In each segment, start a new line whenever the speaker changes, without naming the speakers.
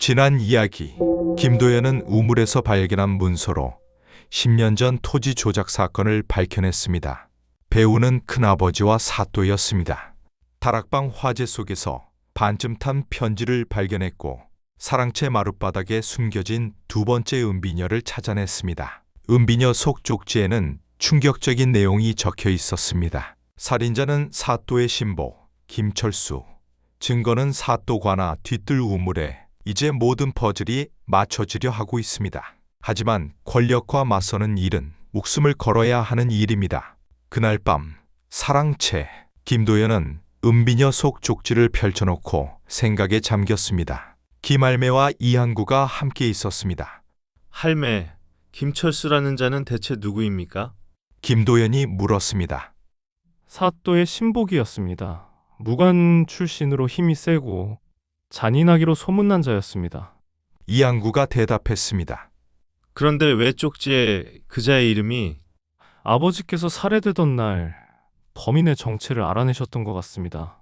지난 이야기. 김도연은 우물에서 발견한 문서로 10년 전 토지 조작 사건을 밝혀냈습니다. 배우는 큰아버지와 사또였습니다. 다락방 화재 속에서 반쯤 탄 편지를 발견했고 사랑채 마룻바닥에 숨겨진 두 번째 은비녀를 찾아냈습니다. 은비녀 속 쪽지에는 충격적인 내용이 적혀 있었습니다. 살인자는 사또의 신보 김철수, 증거는 사또 관아 뒤뜰 우물에 이제 모든 퍼즐이 맞춰지려 하고 있습니다. 하지만 권력과 맞서는 일은 목숨을 걸어야 하는 일입니다. 그날 밤 사랑채 김도연은 은비녀 속 쪽지를 펼쳐놓고 생각에 잠겼습니다. 김할매와 이항구가 함께 있었습니다.
할매, 김철수라는 자는 대체 누구입니까?
김도연이 물었습니다.
사또의 신복이었습니다. 무관 출신으로 힘이 세고 잔인하기로 소문난 자였습니다.
이항구가 대답했습니다.
그런데 왜 쪽지에 그자의 이름이?
아버지께서 살해되던 날 범인의 정체를 알아내셨던 것 같습니다.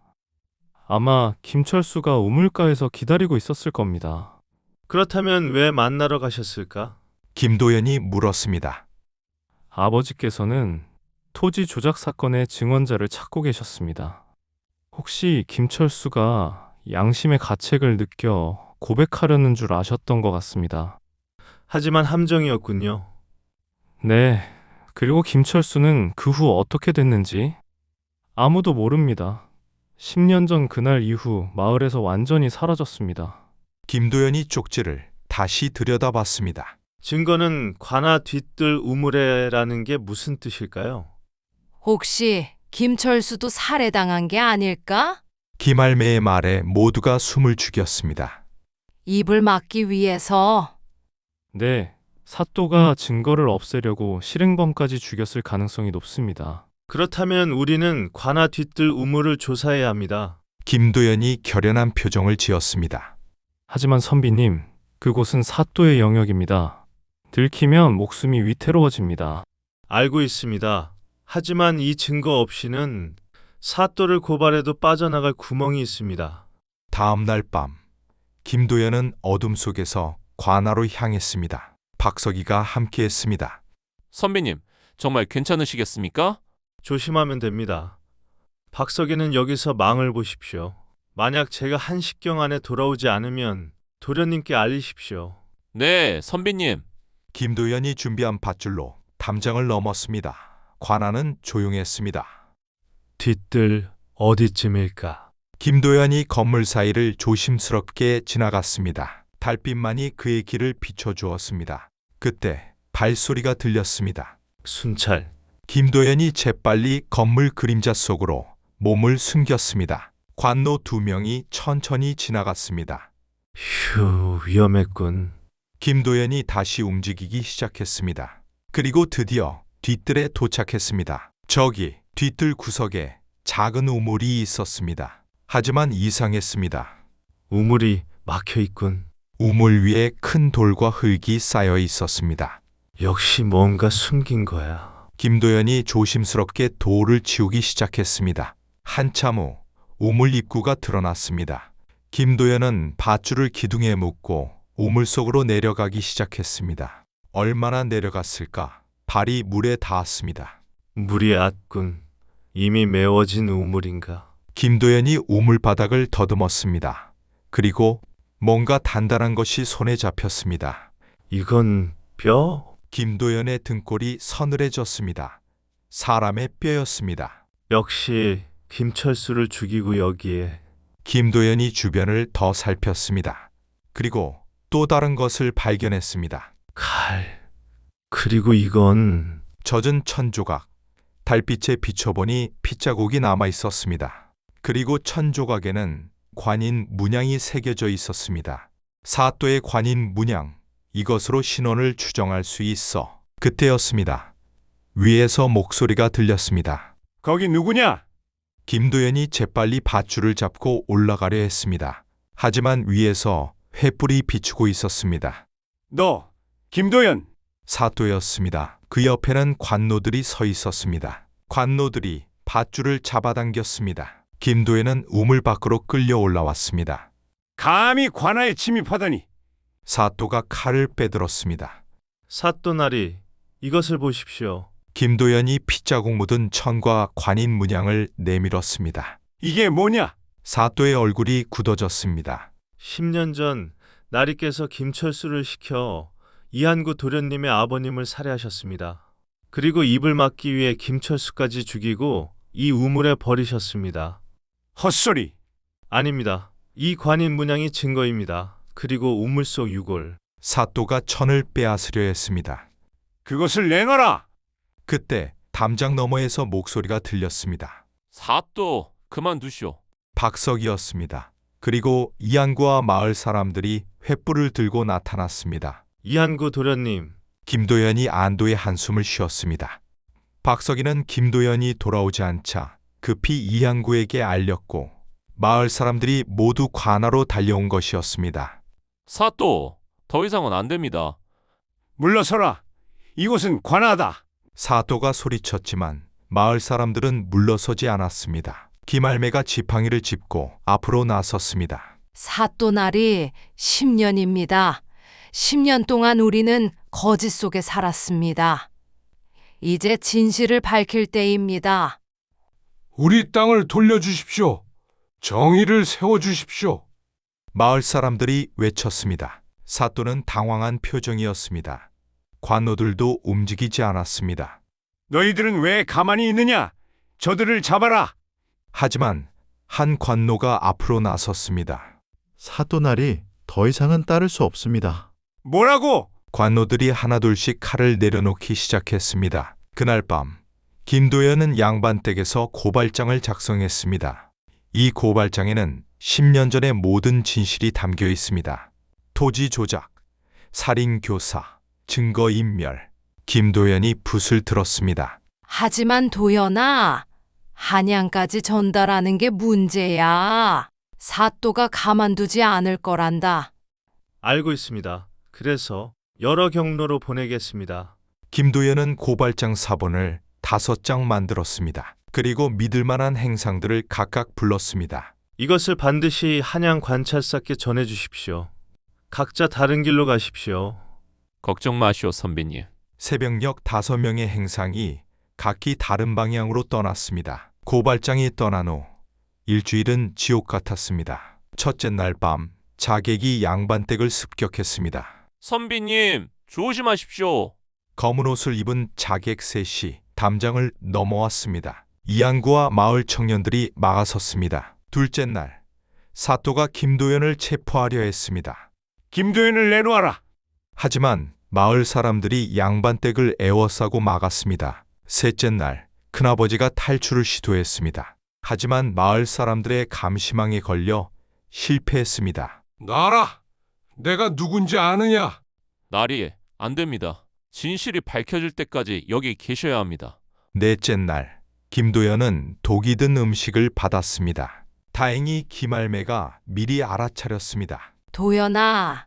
아마 김철수가 우물가에서 기다리고 있었을 겁니다.
그렇다면 왜 만나러 가셨을까?
김도연이 물었습니다.
아버지께서는 토지 조작 사건의 증언자를 찾고 계셨습니다. 혹시 김철수가 양심의 가책을 느껴 고백하려는 줄 아셨던 것 같습니다.
하지만 함정이었군요.
네, 그리고 김철수는 그 후 어떻게 됐는지 아무도 모릅니다. 10년 전 그날 이후 마을에서 완전히 사라졌습니다.
김도연이 쪽지를 다시 들여다봤습니다.
증거는 관아 뒤뜰 우물에라는 게 무슨 뜻일까요?
혹시 김철수도 살해당한 게 아닐까?
김할매의 말에 모두가 숨을 죽였습니다.
입을 막기 위해서.
네, 사또가 증거를 없애려고 실행범까지 죽였을 가능성이 높습니다.
그렇다면 우리는 관아 뒤뜰 우물을 조사해야 합니다.
김도연이 결연한 표정을 지었습니다.
하지만 선비님, 그곳은 사또의 영역입니다. 들키면 목숨이 위태로워집니다.
알고 있습니다. 하지만 이 증거 없이는 사또를 고발해도 빠져나갈 구멍이 있습니다.
다음 날 밤, 김도연은 어둠 속에서 관아로 향했습니다. 박석이가 함께했습니다.
선배님, 정말 괜찮으시겠습니까?
조심하면 됩니다. 박석이는 여기서 망을 보십시오. 만약 제가 한식경 안에 돌아오지 않으면 도련님께 알리십시오.
네, 선배님.
김도연이 준비한 밧줄로 담장을 넘었습니다. 관아는 조용했습니다.
뒤뜰 어디쯤일까?
김도연이 건물 사이를 조심스럽게 지나갔습니다. 달빛만이 그의 길을 비춰주었습니다. 그때 발소리가 들렸습니다.
순찰.
김도연이 재빨리 건물 그림자 속으로 몸을 숨겼습니다. 관노 2명이 천천히 지나갔습니다.
휴, 위험했군.
김도연이 다시 움직이기 시작했습니다. 그리고 드디어 뒤뜰에 도착했습니다. 저기 뒤뜰 구석에 작은 우물이 있었습니다. 하지만 이상했습니다.
우물이 막혀 있군.
우물 위에 큰 돌과 흙이 쌓여 있었습니다.
역시 뭔가 숨긴 거야.
김도연이 조심스럽게 돌을 치우기 시작했습니다. 한참 후 우물 입구가 드러났습니다. 김도연은 밧줄을 기둥에 묶고 우물 속으로 내려가기 시작했습니다. 얼마나 내려갔을까? 발이 물에 닿았습니다.
물이 얕군. 이미 메워진 우물인가?
김도연이 우물 바닥을 더듬었습니다. 그리고 뭔가 단단한 것이 손에 잡혔습니다.
이건 뼈?
김도연의 등골이 서늘해졌습니다. 사람의 뼈였습니다.
역시 김철수를 죽이고 여기에.
김도연이 주변을 더 살폈습니다. 그리고 또 다른 것을 발견했습니다.
칼. 그리고 이건
젖은 천조각. 달빛에 비춰보니 핏자국이 남아 있었습니다. 그리고 천조각에는 관인 문양이 새겨져 있었습니다. 사또의 관인 문양. 이것으로 신원을 추정할 수 있어. 그때였습니다. 위에서 목소리가 들렸습니다.
거기 누구냐?
김도연이 재빨리 밧줄을 잡고 올라가려 했습니다. 하지만 위에서 횃불이 비추고 있었습니다.
너, 김도연.
사또였습니다. 그 옆에는 관노들이 서 있었습니다. 관노들이 밧줄을 잡아당겼습니다. 김도연은 우물 밖으로 끌려 올라왔습니다.
감히 관아에 침입하다니.
사또가 칼을 빼들었습니다.
사또나리, 이것을 보십시오.
김도연이 핏자국 묻은 천과 관인 문양을 내밀었습니다.
이게 뭐냐?
사또의 얼굴이 굳어졌습니다.
10년 전 나리께서 김철수를 시켜 이한구 도련님의 아버님을 살해하셨습니다. 그리고 입을 막기 위해 김철수까지 죽이고 이 우물에 버리셨습니다.
헛소리.
아닙니다. 이 관인 문양이 증거입니다. 그리고 우물 속 유골.
사또가 천을 빼앗으려 했습니다.
그것을 내놔라.
그때 담장 너머에서 목소리가 들렸습니다.
사또, 그만두시오.
박석이었습니다. 그리고 이한구와 마을 사람들이 횃불을 들고 나타났습니다.
이한구 도련님,
김도연이 안도의 한숨을 쉬었습니다. 박석이는 김도연이 돌아오지 않자 급히 이한구에게 알렸고 마을 사람들이 모두 관하로 달려온 것이었습니다.
사또, 더 이상은 안 됩니다.
물러서라. 이곳은 관하다.
사또가 소리쳤지만 마을 사람들은 물러서지 않았습니다. 김할매가 지팡이를 짚고 앞으로 나섰습니다.
사또날이 10년입니다. 10년 동안 우리는 거짓 속에 살았습니다. 이제 진실을 밝힐 때입니다.
우리 땅을 돌려주십시오. 정의를 세워주십시오.
마을 사람들이 외쳤습니다. 사또는 당황한 표정이었습니다. 관노들도 움직이지 않았습니다.
너희들은 왜 가만히 있느냐? 저들을 잡아라.
하지만 한 관노가 앞으로 나섰습니다.
사또날이 더 이상은 따를 수 없습니다.
뭐라고?
관노들이 하나둘씩 칼을 내려놓기 시작했습니다. 그날 밤 김도연은 양반댁에서 고발장을 작성했습니다. 이 고발장에는 10년 전의 모든 진실이 담겨 있습니다. 토지 조작, 살인 교사, 증거 인멸. 김도연이 붓을 들었습니다.
하지만 도연아, 한양까지 전달하는 게 문제야. 사또가 가만두지 않을 거란다.
알고 있습니다. 그래서 여러 경로로 보내겠습니다.
김도연은 고발장 사본을 5장 만들었습니다. 그리고 믿을 만한 행상들을 각각 불렀습니다.
이것을 반드시 한양 관찰사께 전해 주십시오. 각자 다른 길로 가십시오.
걱정 마시오, 선비님.
새벽녘 5명의 행상이 각기 다른 방향으로 떠났습니다. 고발장이 떠난 후 일주일은 지옥 같았습니다. 첫째 날 밤 자객이 양반댁을 습격했습니다.
선비님, 조심하십시오.
검은 옷을 입은 자객 셋이 담장을 넘어왔습니다. 이한구와 마을 청년들이 막아섰습니다. 둘째 날 사또가 김도연을 체포하려 했습니다.
김도연을 내놓아라.
하지만 마을 사람들이 양반댁을 에워싸고 막았습니다. 셋째 날 큰아버지가 탈출을 시도했습니다. 하지만 마을 사람들의 감시망에 걸려 실패했습니다.
나라, 내가 누군지 아느냐?
나리, 안 됩니다. 진실이 밝혀질 때까지 여기 계셔야 합니다.
넷째 날 김도연은 독이 든 음식을 받았습니다. 다행히 김할매가 미리 알아차렸습니다.
도연아,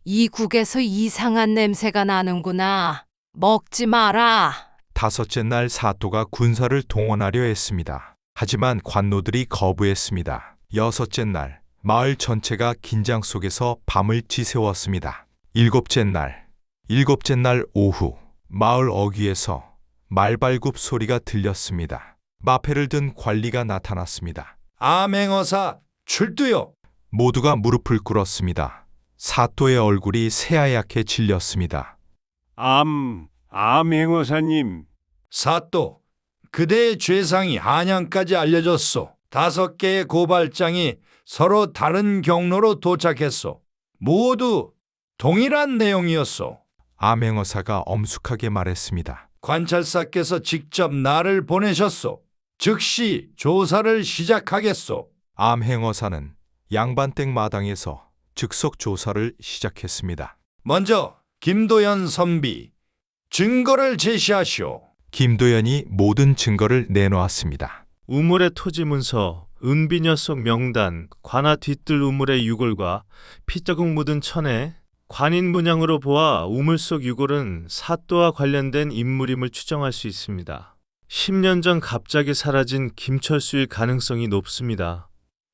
이 국에서 이상한 냄새가 나는구나. 먹지 마라.
다섯째 날 사또가 군사를 동원하려 했습니다. 하지만 관노들이 거부했습니다. 여섯째 날 마을 전체가 긴장 속에서 밤을 지새웠습니다. 일곱째 날 오후 마을 어귀에서 말발굽 소리가 들렸습니다. 마패를 든 관리가 나타났습니다.
암행어사 출두요.
모두가 무릎을 꿇었습니다. 사또의 얼굴이 새하얗게 질렸습니다.
암행어사님.
사또, 그대의 죄상이 한양까지 알려졌소. 5개의 고발장이 서로 다른 경로로 도착했소. 모두 동일한 내용이었소.
암행어사가 엄숙하게 말했습니다.
관찰사께서 직접 나를 보내셨소. 즉시 조사를 시작하겠소.
암행어사는 양반댁 마당에서 즉석 조사를 시작했습니다.
먼저 김도연 선비, 증거를 제시하시오.
김도연이 모든 증거를 내놓았습니다.
우물의 토지 문서, 은비녀석 명단, 관아 뒤뜰 우물의 유골과 핏자국 묻은 천에 관인 문양으로 보아 우물 속 유골은 사또와 관련된 인물임을 추정할 수 있습니다. 10년 전 갑자기 사라진 김철수일 가능성이 높습니다.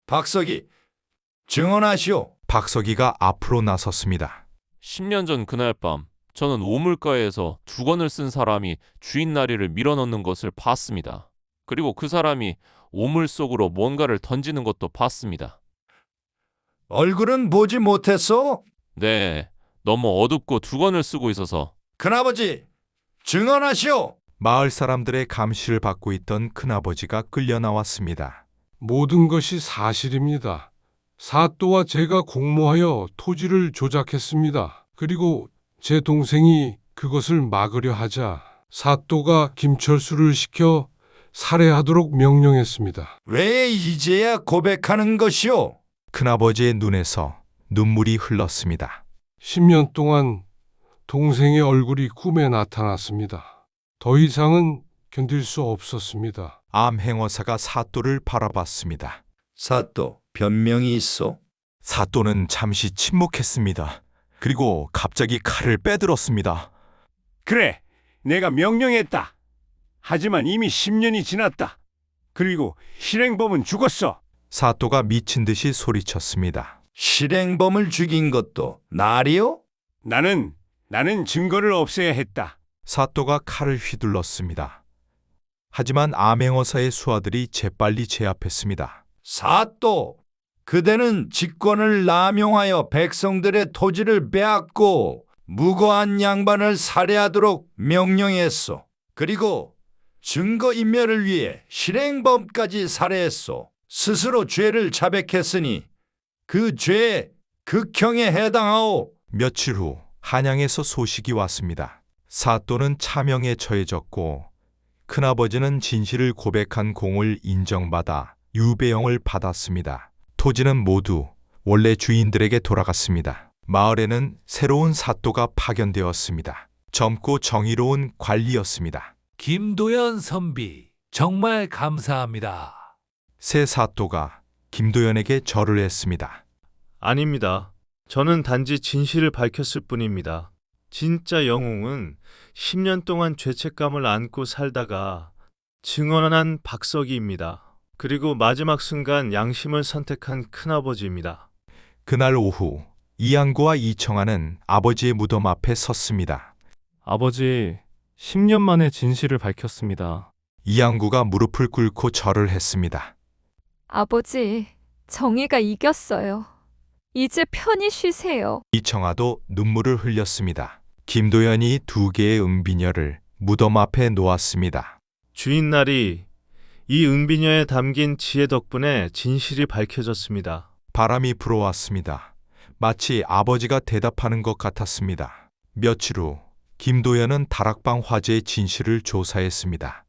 박석이, 증언하시오.
박석이가 앞으로 나섰습니다.
10년 전 그날 밤 저는 우물가에서 두건을 쓴 사람이 주인 나리를 밀어넣는 것을 봤습니다. 그리고 그 사람이 우물 속으로 뭔가를 던지는 것도 봤습니다.
얼굴은 보지 못했소?
네, 너무 어둡고 두건을 쓰고 있어서.
큰아버지, 증언하시오.
마을 사람들의 감시를 받고 있던 큰아버지가 끌려 나왔습니다.
모든 것이 사실입니다. 사또와 제가 공모하여 토지를 조작했습니다. 그리고 제 동생이 그것을 막으려 하자 사또가 김철수를 시켜 살해하도록 명령했습니다.
왜 이제야 고백하는 것이오?
큰아버지의 눈에서 눈물이 흘렀습니다.
10년 동안 동생의 얼굴이 꿈에 나타났습니다. 더 이상은 견딜 수 없었습니다.
암행어사가 사또를 바라봤습니다.
사또, 변명이 있어?
사또는 잠시 침묵했습니다. 그리고 갑자기 칼을 빼들었습니다.
그래, 내가 명령했다. 하지만 이미 10년이 지났다. 그리고 실행범은 죽었어.
사또가 미친 듯이 소리쳤습니다.
실행범을 죽인 것도 나리요?
나는 증거를 없애야 했다.
사또가 칼을 휘둘렀습니다. 하지만 암행어사의 수하들이 재빨리 제압했습니다.
사또, 그대는 직권을 남용하여 백성들의 토지를 빼앗고 무고한 양반을 살해하도록 명령했소. 그리고 증거인멸을 위해 실행범까지 살해했소. 스스로 죄를 자백했으니 그 죄에 극형에 해당하오.
며칠 후 한양에서 소식이 왔습니다. 사또는 차명에 처해졌고 큰아버지는 진실을 고백한 공을 인정받아 유배형을 받았습니다. 토지는 모두 원래 주인들에게 돌아갔습니다. 마을에는 새로운 사또가 파견되었습니다. 젊고 정의로운 관리였습니다.
김도연 선비, 정말 감사합니다.
새 사또가 김도연에게 절을 했습니다.
아닙니다. 저는 단지 진실을 밝혔을 뿐입니다. 진짜 영웅은 10년 동안 죄책감을 안고 살다가 증언한 박석이입니다. 그리고 마지막 순간 양심을 선택한 큰아버지입니다.
그날 오후 이양구와 이청아는 아버지의 무덤 앞에 섰습니다.
아버지, 10년 만에 진실을 밝혔습니다.
이양구가 무릎을 꿇고 절을 했습니다.
아버지, 정의가 이겼어요. 이제 편히 쉬세요.
이청아도 눈물을 흘렸습니다. 김도연이 2개의 은비녀를 무덤 앞에 놓았습니다.
주인날이 이 은비녀에 담긴 지혜 덕분에 진실이 밝혀졌습니다.
바람이 불어왔습니다. 마치 아버지가 대답하는 것 같았습니다. 며칠 후 김도연은 다락방 화재의 진실을 조사했습니다.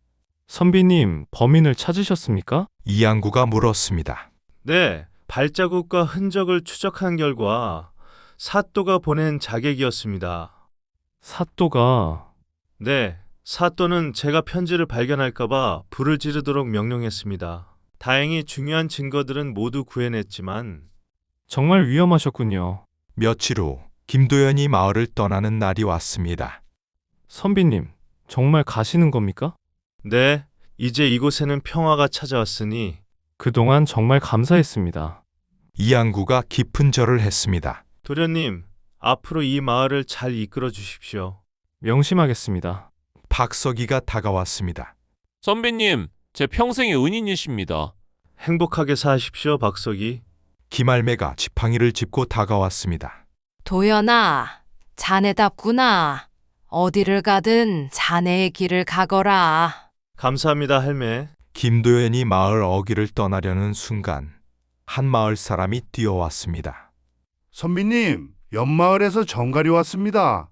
선비님, 범인을 찾으셨습니까?
이양구가 물었습니다.
네, 발자국과 흔적을 추적한 결과 사또가 보낸 자객이었습니다.
사또가...
네, 사또는 제가 편지를 발견할까봐 불을 지르도록 명령했습니다. 다행히 중요한 증거들은 모두 구해냈지만
정말 위험하셨군요.
며칠 후 김도연이 마을을 떠나는 날이 왔습니다.
선비님, 정말 가시는 겁니까?
네, 이제 이곳에는 평화가 찾아왔으니
그동안 정말 감사했습니다.
이양구가 깊은 절을 했습니다.
도련님, 앞으로 이 마을을 잘 이끌어 주십시오.
명심하겠습니다.
박석이가 다가왔습니다.
선배님, 제 평생의 은인이십니다.
행복하게 사십시오, 박석이.
김할매가 지팡이를 짚고 다가왔습니다.
도연아, 자네답구나. 어디를 가든 자네의 길을 가거라.
감사합니다, 할매.
김도연이 마을 어귀를 떠나려는 순간 한 마을 사람이 뛰어왔습니다.
선비님, 옆마을에서 정갈이 왔습니다.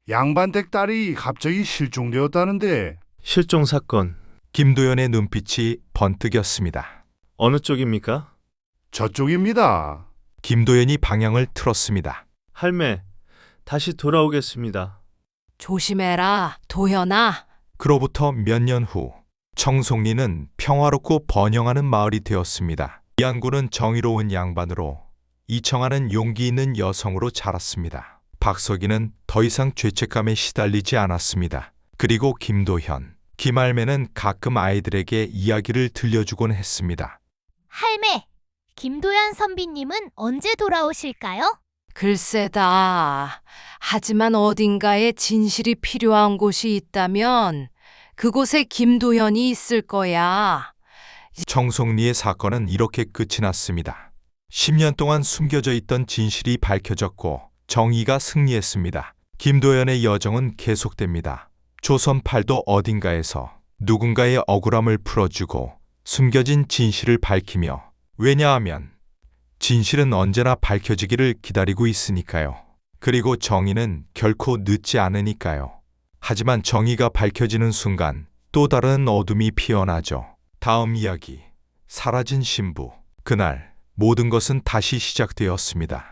양반댁 딸이 갑자기 실종되었다는데.
실종 사건.
김도연의 눈빛이 번뜩였습니다.
어느 쪽입니까?
저쪽입니다.
김도연이 방향을 틀었습니다.
할매, 다시 돌아오겠습니다.
조심해라, 도연아.
그로부터 몇 년 후 청송리는 평화롭고 번영하는 마을이 되었습니다. 이양구는 정의로운 양반으로, 이청아는 용기 있는 여성으로 자랐습니다. 박석이는 더 이상 죄책감에 시달리지 않았습니다. 그리고 김도현, 김할매는 가끔 아이들에게 이야기를 들려주곤 했습니다.
할매, 김도연 선비님은 언제 돌아오실까요?
글쎄다. 하지만 어딘가에 진실이 필요한 곳이 있다면 그곳에 김도현이 있을 거야.
정송리의 사건은 이렇게 끝이 났습니다. 10년 동안 숨겨져 있던 진실이 밝혀졌고 정의가 승리했습니다. 김도연의 여정은 계속됩니다. 조선팔도 어딘가에서 누군가의 억울함을 풀어주고 숨겨진 진실을 밝히며, 왜냐하면 진실은 언제나 밝혀지기를 기다리고 있으니까요. 그리고 정의는 결코 늦지 않으니까요. 하지만 정의가 밝혀지는 순간 또 다른 어둠이 피어나죠. 다음 이야기, 사라진 신부. 그날 모든 것은 다시 시작되었습니다.